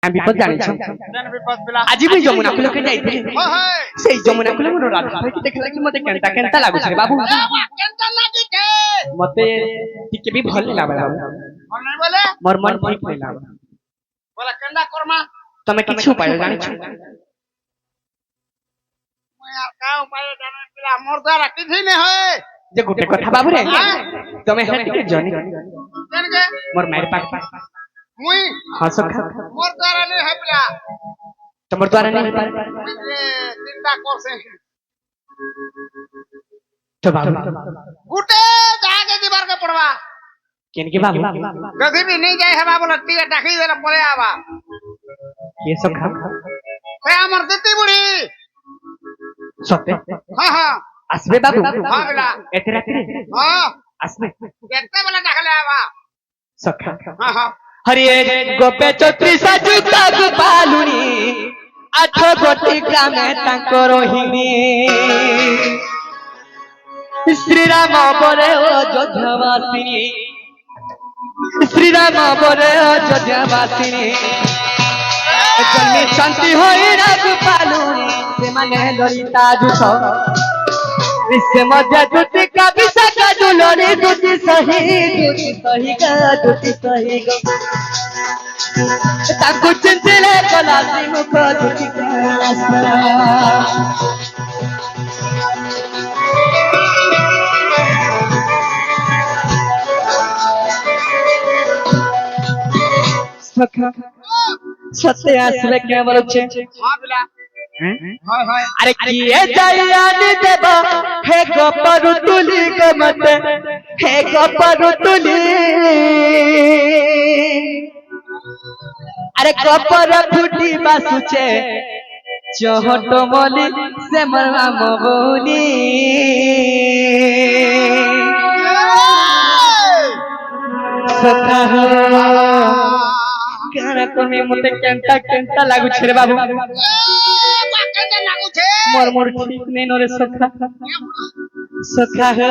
আমি বিপদ জানিছো আজি মুই যমুনা কূলকে যাইଥିଲି সেই যমুনা কূলে মোর রাধা ভাইকে দেখলা কি মতে কেনতা কেনতা লাগুছে রে বাবু মতে টিকে भी ভাল লাগা বাবু মন নাই বলে মোর মন ঠিক নাই লাগা বলে কেনটা করমা তুমি কিছু উপায় জানিছো মই আর কা উপায় জানা পিলা মোর দ্বারা কিছু নাই হয় যে গোটে কথা বাবু রে তুমি হে টিকে জানি কেনকে মোর মায়ের পাখ মুই হ্যাঁ সখা মোর দ্বারা নাই হয় পিলা তোমার দ্বারা নেই চিন্তা করছে তো বাবু গুটে জাগে দিবার কে পড়বা কেন কি বাবু যদি भी नहीं जाए हवा बोला टिके डाकी देला परे आवा ये सखा হে আমার দিতি বুড়ি সত্যি হ্যাঁ হ্যাঁ আসবে বাবু হ্যাঁ বেলা এতে রাতে হ্যাঁ আসবে কেতে বেলা ডাকলে আवा সখা হ্যাঁ হ্যাঁ हरि गोपे चौत्री साजु तब पालुनी आठ गोटी ग्रामे तांको रोहिणी श्री राम बोले अयोध्यावासिनी श्री राम बोले अयोध्यावासिनी जन्मी शांति होई रघु पालुनी से माने ललिता जुस इससे मध्य दुति का विशाखा दुलोनी दुति सही का दुति सही गो ताकू चिंतिले कलासी मुख दुति कासना सखा सत्य आसवे के बोलछे हां बेला हाय हाय अरे किए जायानी देव हे गोपरु तुली गमत हे गोपरु तुली अरे गोपर फुटी बासुचे चहट मली से मरवा मबुनी सखा काना तुम्हें मते केंता केंता लागु छे बाबू কেতে লাগুছে मोर मोर ठीक नहीं नरे सखा सखा हो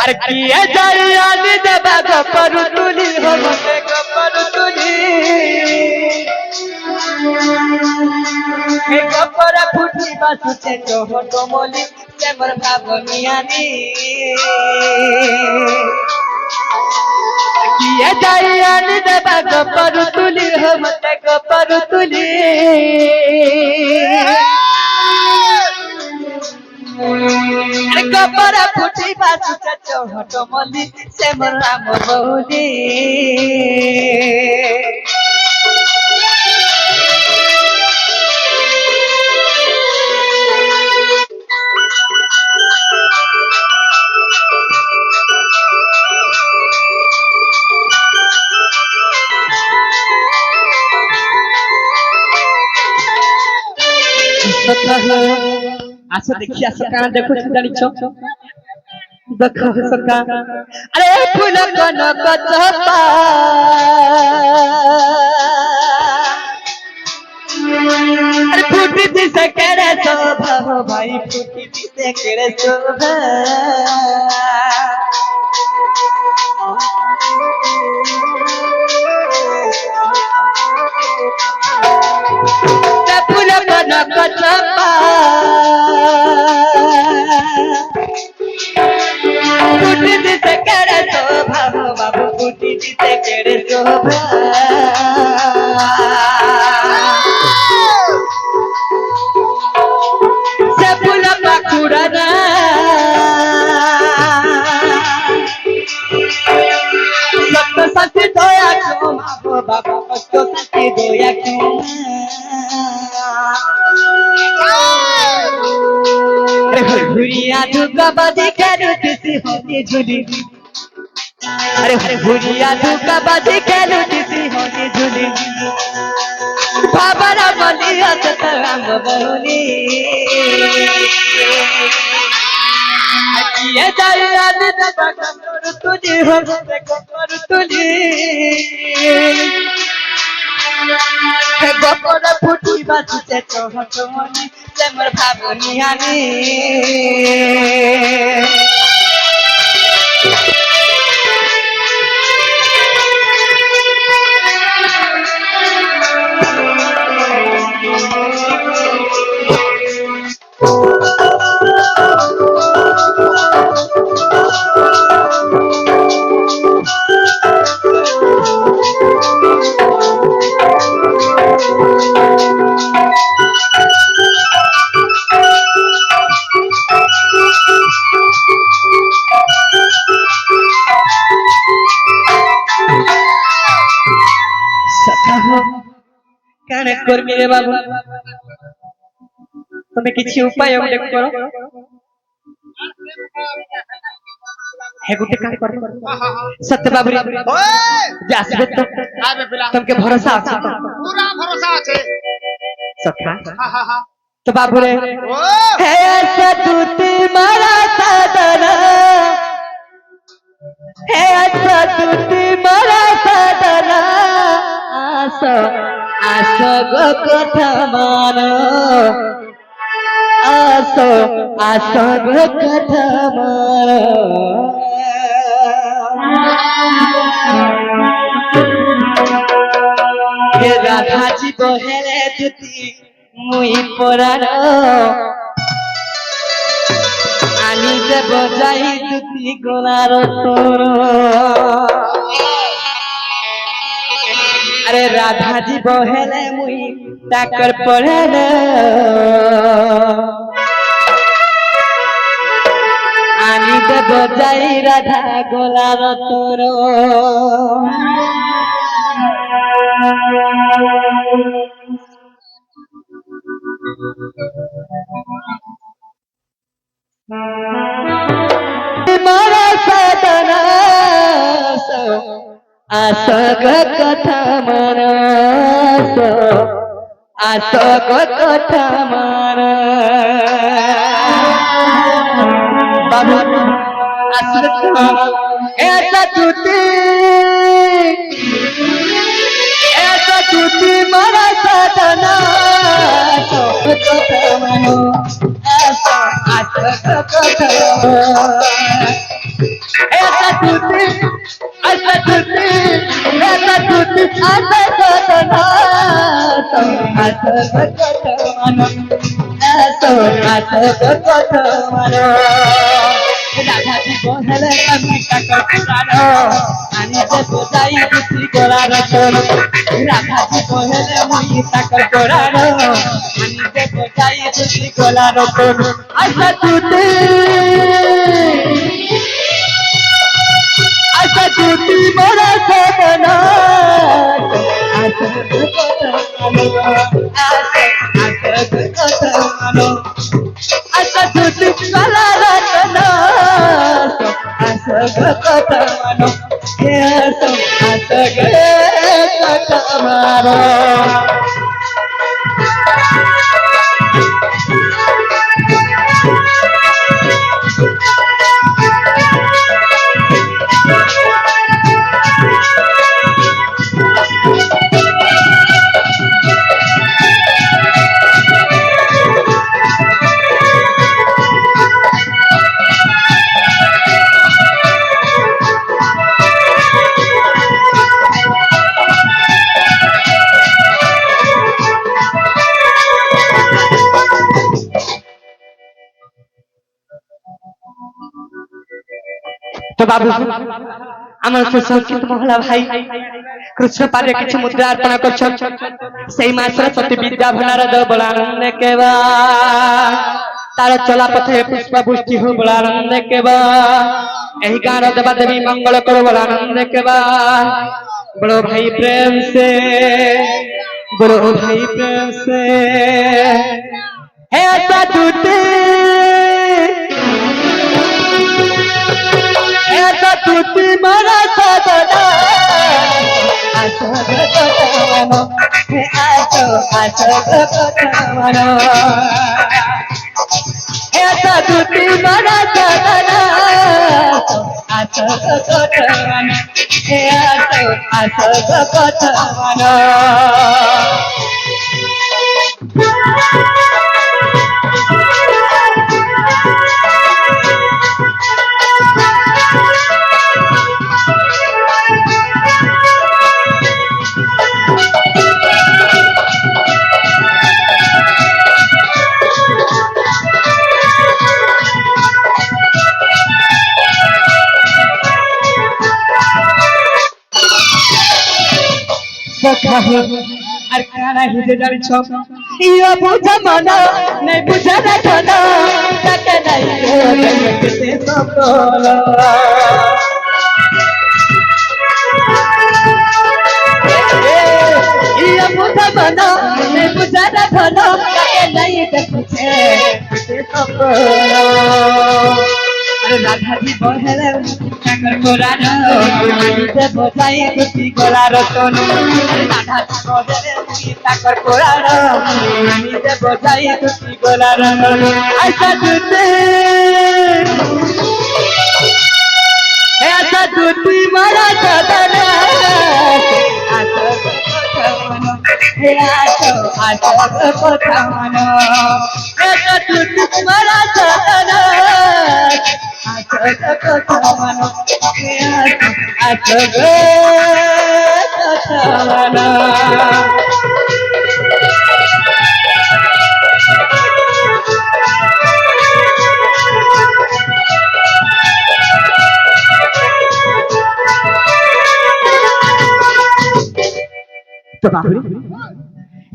अरे किए जायानी देवा गोपरु तुली हो मते गोपरु तुली हे गोपर फुटी बासुचे चहट मली से मोर भाबनियानी किए जायानी देवा गोपरु तुली हो मते गोपरु तुली अरे गोपर फुटी बासुचे चहट मली से मोर राम बहुली आसो देखी आसो काना देखो जानिछ देखो सका अरे फूल कनक चपा अरे फूटी दिसे केरे शोभा हो भाई फूटी दिसे केरे शोभा फूल कनक चपा फूटी दिसे केरे शोभा हो बाबू फूटी दिसे केरे शोभा से फूल पाखुराना सत्य सत्य दोया क्यों मागो बाबा सत्य सत्य दोया क्यों अरे भुरिया धुका बाजी केनु किसी होती झुली अरे भुरिया धुका बाजी केनु किसी होती झुली बाबा रामली असत राम बहुली ये जायान दबा कर तुझे हो कर तुझे हे गोपर फुटी बासुचे चहट मली से मोर भाबनियानी কেন করবি রে বাবু তুমি কিছু উপায় উল্লেখ করো হে গুটে কাজ করো সত্য বাবু রে ওই যে আসবে তো আবে পিলা তোমাকে ভরসা আছে তো পুরা ভরসা আছে সখা হা হা হা তো বাবু রে ও হে সতুতি মারা সাদনা হে সতুতি মারা সাদনা আসো আসো গো কথা মানো আসো আসো গো কথা মানো হে রাধাজি বহেলে দুতি মুই পরানো আনি দেব যাই দুতি গোলার তোর আরে রাধাজি বহেলে মুই তাকর পড়ানো আনি দেব যাই রাধা গোলার তোর মারা সাধনা আসগ কথা মানস আসগ কথা মান বাবু আসলে তো এটা তুতি মারা সাধনা কথা মানো আসগ কথা ऐसा तुझे ऐसा तुझे ऐसा तुझे ऐसा करना तो ऐसा करना ऐसा ऐसा करना राधा जी बोले कमिटा करना आने से तो जाई किसी कोला रतन राधा जी बोले मुई तकर कोरानो आने से तो जाई किसी कोला रतन ऐसा तुझे আশা তুতি মোরা সাধনা আশা কথা মানো আশা তুতি কালা রতনা আশা কথা মানো হে আশা কথা মানো তো বাবু আমার সুসংস্কৃত মহলা ভাই কৃষ্ণ পারে কিছু মুদ্রা অর্পণ করছেন সেই মা সরস্বতী বিদ্যা ভণ্ডার দেব বড় আনন্দ কেবা তার চলা পথে পুষ্প বৃষ্টি হো বড় আনন্দ কেবা এই গান দেবা দেবী মঙ্গল করো বড় আনন্দ কেবা বড় ভাই প্রেম সে বড় ভাই প্রেম সে হে ऐसा टूटे ऐसा टूटी मारा साधना आशा मानो हे आशा मानो ऐसा टूटी मारा साधना आशा मानो हे आशा मानो আর কারা হিজে যাচ্ছ ইয়া বুঝা মানা নাই বুঝা না খানা টাকা নাই দেখতে সকল ইয়া বুঝা মানা ধন তাকে নাই দেখুছে রাধা জীবন হেলে চাকর কোরান নিজে বোঝাই দুটি গলা রতন রাধা জীবন হেলে চাকর কোরান নিজে বোঝাই দুটি গলা রতন আশা দুটি ऐसा दूती मारा सदना आशा पठानो ऐसा दूती मारा सदना आशा पठानो आशा पठानो तो बाबूरे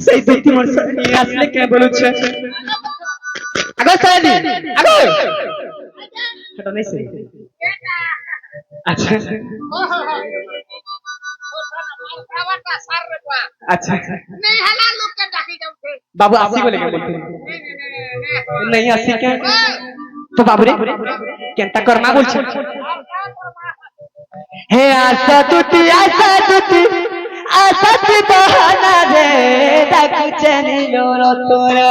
সেই দুটি মোর সাথে আসলে কে বলছে আগো সাইদি আগো সেটা নেই সে আচ্ছা अच्छा नहीं हला लोग के डाकी जाऊते बाबू आसी बोले क्या बोलते नहीं आसी क्या तो बाबू रे केंता करना बोल छे हे आशा टूटी आशा की बहाना रे डाकू चने लोरो तोरा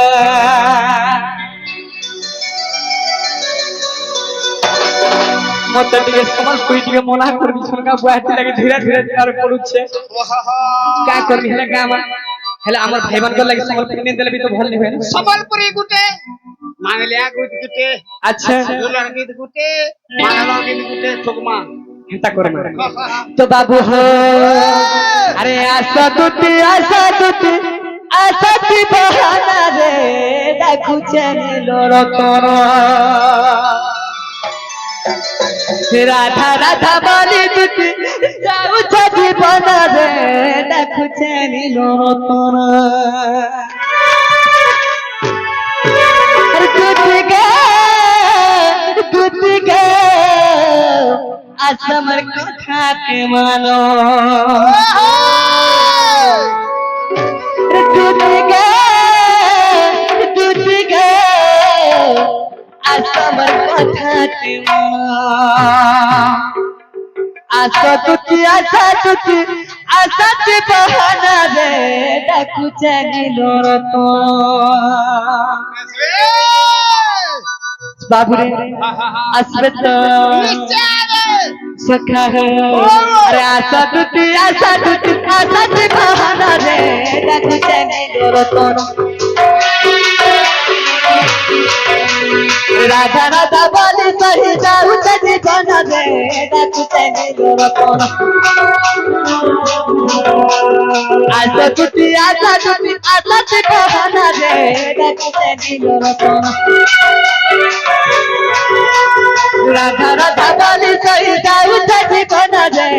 মত টিকে সমাজ কই টিকে মোলা করবি ছনকা বুয়াটি লাগে ধীরে ধীরে তার পড়ুছে কা করবি হেলে গামা হেলে আমার ভাইবান কর লাগে সম্বলপুরি নিয়ে দেলে তো ভাল নি হয় সম্বলপুরি গুটে মাংলিয়া গুটে আচ্ছা দুলার গীত গুটে মাংলা গীত গুটে ঠকমা চিন্তা করে না তো বাবু হো আরে আশা দুটি আশাতি বাহানা রে ডাকুছে রতন রাধা রাধা বলি দুটি যাউছ জীবন রে ডাকুছে রতন দুটি গে आसमर कथा के मानो टूट गए आसमर कथा के मानो आशा टूटी आशा के बहाना रे डाकू चनी लोरतो बाबू रे अस्वत सखा है अरे आशा टूटी आशा की बहाना रे डाकू चने लोरतन राधा राधा बोली सही जाऊ चली बना रे डाकू चने लोरतन आशा टूटी आशा की बहाना रे डाकू चने लोरतन राधा राधा बोली सही जाऊ चली बना रे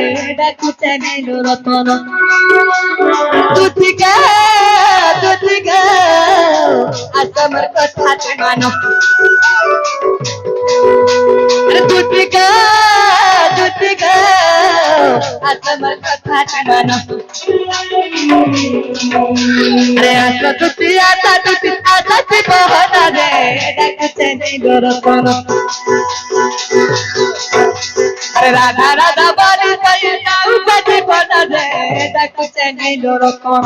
डाकू चने लोरतन टूटी गए आसमर कथा के मानो अरे टूटी गए आसमर कथा के मानो अरे आशा टूटी आशा की बहाना रे डाकू चने लोरतन अरे राधा राधा बोली सही जाऊ चली बना रे डाकू चने लोरतन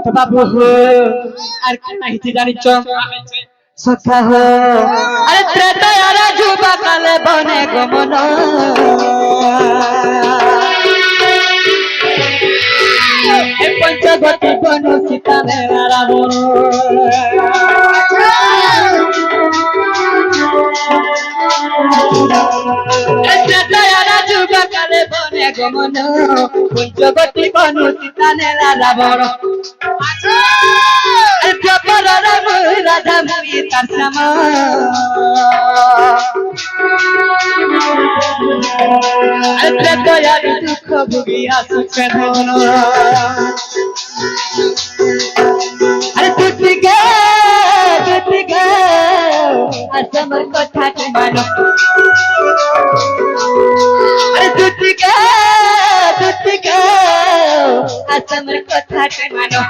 तो बाबू हो আর কি মাহিতি জানিছ সখা হো আরে ত্রেতয়ারা যুবা কালে বনে গমন এ পঞ্চবতী বনু সীতা মেলা রাবণ ত্রেতয়ারা যুবা কালে বনে গমন পঞ্চবতী বনু সীতা মেলা রাবণ রাধা মুই তার শ্যামা আরে দয়ার দুঃখ ভুগিয়া সুখে ধন আরে দুটি গে আজ আমার কথা কি মানো আরে দুটি গে আজ আমার কথা কি মানো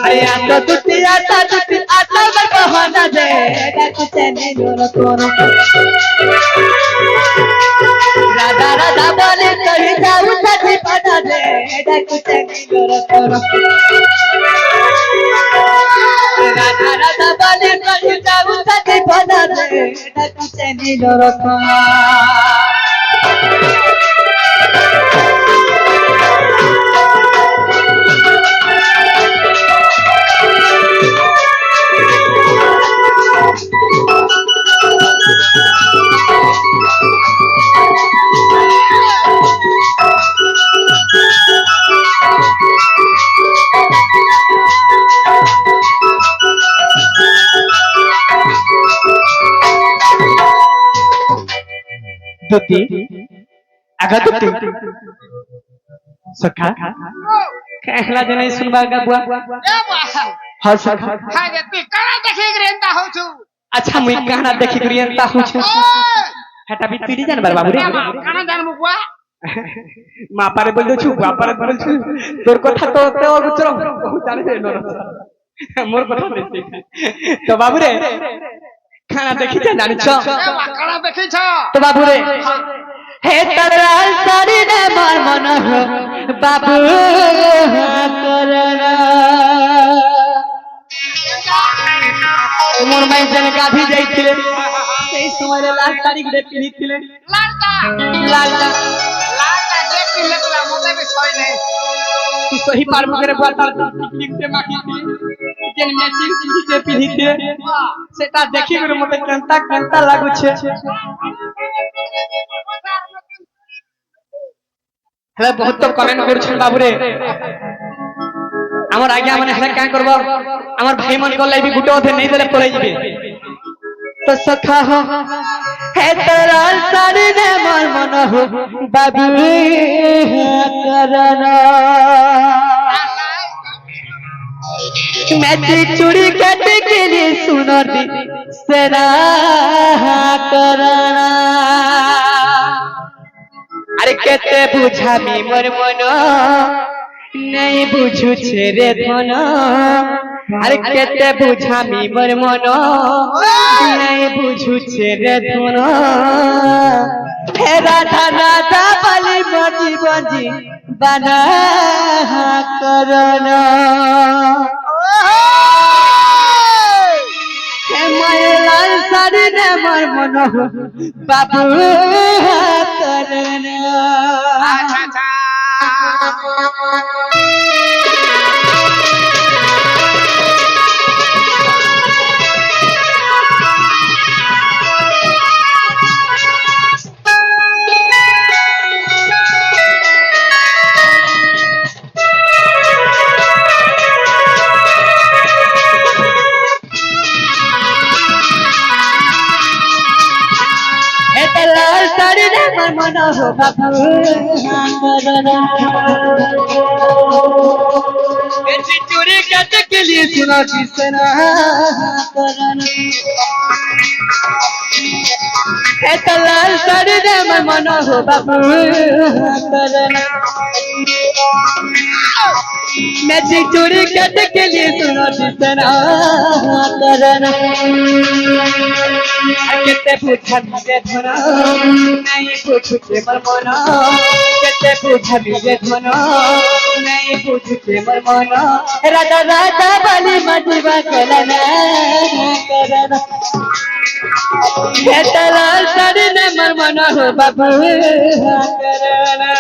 अरे आता दुटी आतर बहाना दे कुछ नहीं दोनों कोनो राधा राधा बोले कहीं जाऊं सच्ची पता दे कुछ नहीं दोनों कोनो राधा राधा बोले कहीं जाऊं सच्ची पता दे कुछ नहीं दोनों कोनो दुती आगा दुती सखा कहला देना सुनबा का बुआ ए बा हां सखा हां जे ती काना देखि रेंता हो छु अच्छा मुई कहना देखि रियंता हूं छु हटा भी तीड़ी जान बाबू रे काना जान बुआ मा पारे बोल छु बा पारे बोल छु तोर कथा तो ते और गुचरो बहुत जाने रे नर मोर कथा नहीं तो बाबू रे खाना देखि जा जानि छ काना देखि छ तो बाबू रे हे तरल सारी ने मार मन हो बाबू करना मोर माई जन गाधी जाइथिले সেই সময় লাল শাড়ি গুড়ে পিনিছিলে লালটা লালটা লালটা যে পিলে তোলা মতে বে ছয় নাই तू सही पार मगरे बाता टिकटे माखी কেন ম্যাচিং পিনিতে পিনিতে সেটা দেখি করে মতে কেনতা লাগুছে হ্যাঁ বহুত তো কমেন্ট করছেন বাবুরে আমার আগে মানে হ্যাঁ কাঁ করব আমার ভাই মন গলাই বি গুটো অধে নেই দেলে পড়ে যাবে तो सखा हो है तेरा सारी ने मन मन हो बाबू करना मैं चूड़ी कट के लिए सुनो दी सेना करना अरे कहते बुझा मी मोर मनो नहीं बुझू छे रे धनो अरे कहते बुझा मी मोर मनो नहीं बुझू छे रे धनो हे राधा राधा बलि बजी बजी बना करना हे लाल साड़ी ने मोर मनो बाबू करना अच्छा अच्छा लाल साड़ी ने मन मन हो बाबू करना ऐसी चोरी करने के लिए सुना किसना करना ऐसा लाल साड़ी ने मन मन हो बाबू करना मैं चोरी करने के लिए सुना किसना करना कितने पूछा मुझे धनो नहीं पूछते मर मनो कितने पूछा मुझे धनो नहीं पूछते मर मनो राधा राधा बलि मजबा करना करना लाल साड़ी ने मर मनो हो बाबू करना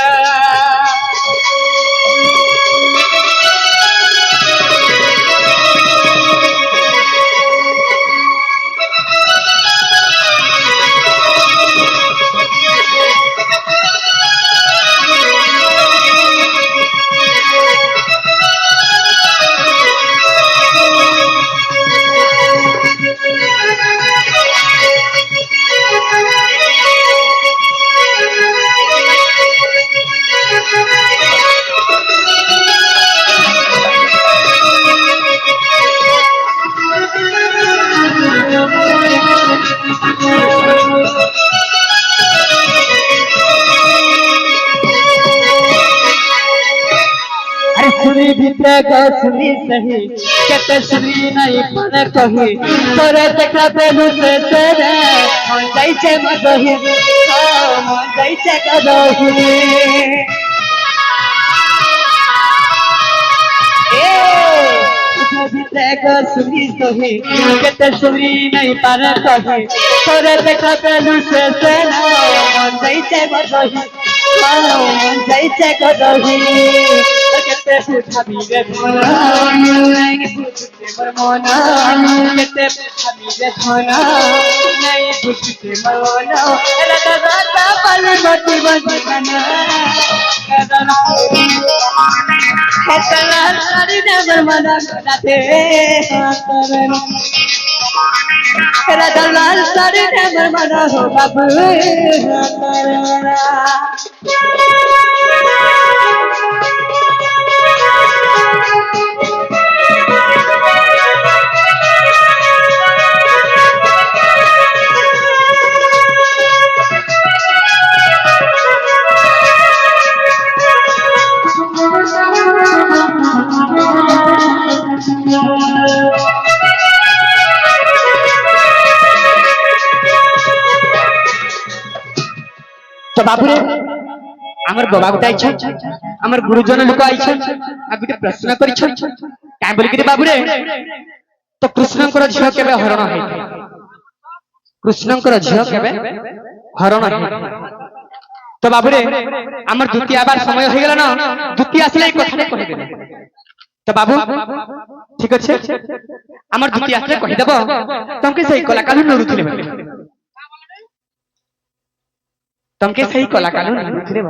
गसुनी सही केते सुनी नहीं पर कही तोरे देखा बेलू से तेरे मन जाइछे मदही मन जाइछे गदही गसुनी सही केते सुनी नहीं पर कही तोरे देखा बेलू से तेरे मन जाइछे मदही मन जाइछे गदही केते पुछाबी रे धना नहीं बुझते मोर मना केते पुछाबी रे धना नहीं बुझते मोर मना राता राता पाली मटी बजना कदना केतला सारी नगर मना राते हातरना राता लाल सारी नगर मना हो बाबू हातरना तो बाबू रे आमर बाबा गुटा आइछ आमर गुरुजन लोक आइछ आ गुटे प्रश्न करिछ काय बोली कि बाबू रे तो कृष्णकर झियो केबे हरण है कृष्णकर झियो केबे हरण है तो बाबू रे आमर दुती आबार समय हो गेला ना दुती आसले कथा कहि देबे तो बाबू ठीक अछि आमर दुती आसले कहि देबो तमके सही कलाकार नरुथिले तमके सही कलाकार नरुथिले